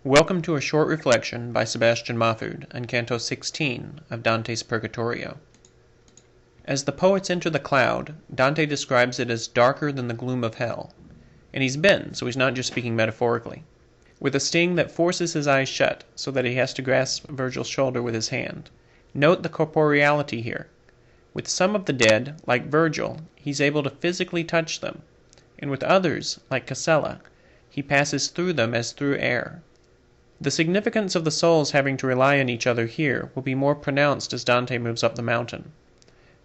Welcome to a short reflection by Sebastian Mahfoud on Canto 16 of Dante's Purgatorio. As the poets enter the cloud, Dante describes it as darker than the gloom of hell. And he's been, so he's not just speaking metaphorically. With a sting that forces his eyes shut, so that he has to grasp Virgil's shoulder with his hand. Note the corporeality here. With some of the dead, like Virgil, he's able to physically touch them. And with others, like Casella, he passes through them as through air. The significance of the souls having to rely on each other here will be more pronounced as Dante moves up the mountain.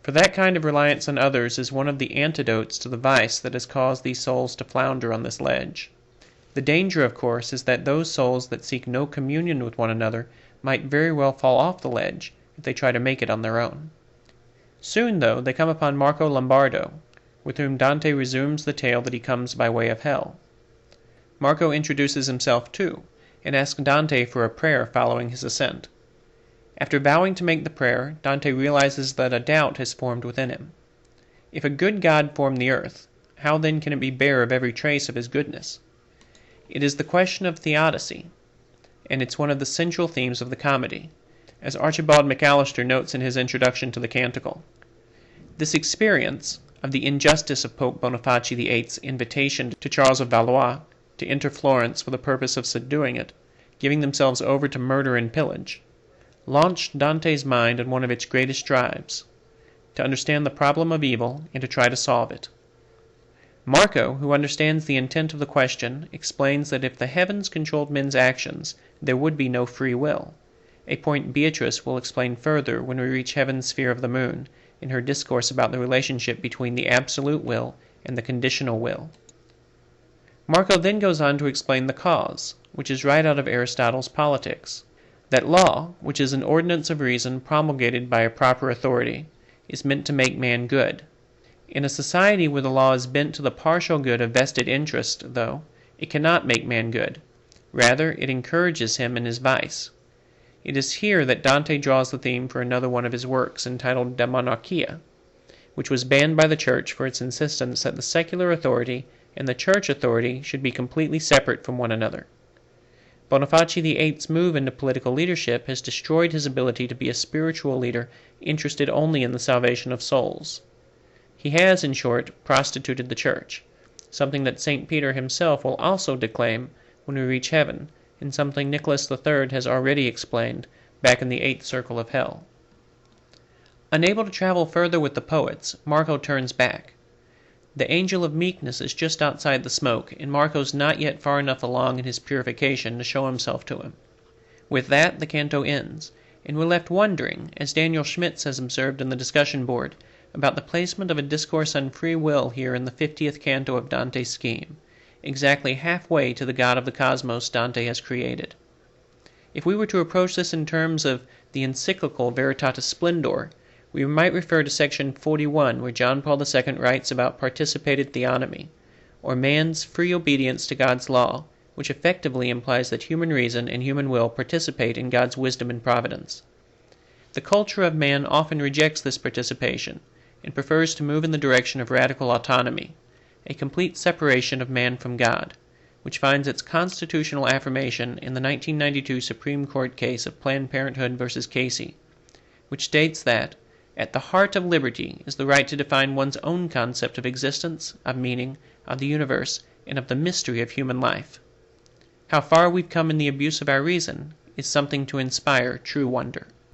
For that kind of reliance on others is one of the antidotes to the vice that has caused these souls to flounder on this ledge. The danger, of course, is that those souls that seek no communion with one another might very well fall off the ledge if they try to make it on their own. Soon, though, they come upon Marco Lombardo, with whom Dante resumes the tale that he comes by way of hell. Marco introduces himself too, and asks Dante for a prayer following his ascent. After vowing to make the prayer, Dante realizes that a doubt has formed within him. If a good God formed the earth, how then can it be bare of every trace of his goodness? It is the question of theodicy, and it's one of the central themes of the comedy, as Archibald McAllister notes in his introduction to the canticle. This experience of the injustice of Pope Boniface VIII's invitation to Charles of Valois to enter Florence for the purpose of subduing it, giving themselves over to murder and pillage, launched Dante's mind on one of its greatest drives, to understand the problem of evil and to try to solve it. Marco, who understands the intent of the question, explains that if the heavens controlled men's actions, there would be no free will, a point Beatrice will explain further when we reach Heaven's sphere of the moon, in her discourse about the relationship between the absolute will and the conditional will. Marco then goes on to explain the cause, which is right out of Aristotle's Politics, that law, which is an ordinance of reason promulgated by a proper authority, is meant to make man good. In a society where the law is bent to the partial good of vested interest, though, it cannot make man good. Rather, it encourages him in his vice. It is here that Dante draws the theme for another one of his works, entitled De Monarchia, which was banned by the Church for its insistence that the secular authority and the church authority should be completely separate from one another. Boniface VIII's move into political leadership has destroyed his ability to be a spiritual leader interested only in the salvation of souls. He has, in short, prostituted the church, something that St. Peter himself will also declaim when we reach heaven, and something Nicholas III has already explained back in the 8th circle of hell. Unable to travel further with the poets, Marco turns back. The angel of meekness is just outside the smoke, and Marco's not yet far enough along in his purification to show himself to him. With that, the canto ends, and we're left wondering, as Daniel Schmitz has observed in the discussion board, about the placement of a discourse on free will here in the 50th canto of Dante's scheme, exactly halfway to the God of the cosmos Dante has created. If we were to approach this in terms of the encyclical Veritatis Splendor, we might refer to section 41, where John Paul II writes about participated theonomy, or man's free obedience to God's law, which effectively implies that human reason and human will participate in God's wisdom and providence. The culture of man often rejects this participation, and prefers to move in the direction of radical autonomy, a complete separation of man from God, which finds its constitutional affirmation in the 1992 Supreme Court case of Planned Parenthood v. Casey, which states that, at the heart of liberty is the right to define one's own concept of existence, of meaning, of the universe, and of the mystery of human life. How far we've come in the abuse of our reason is something to inspire true wonder.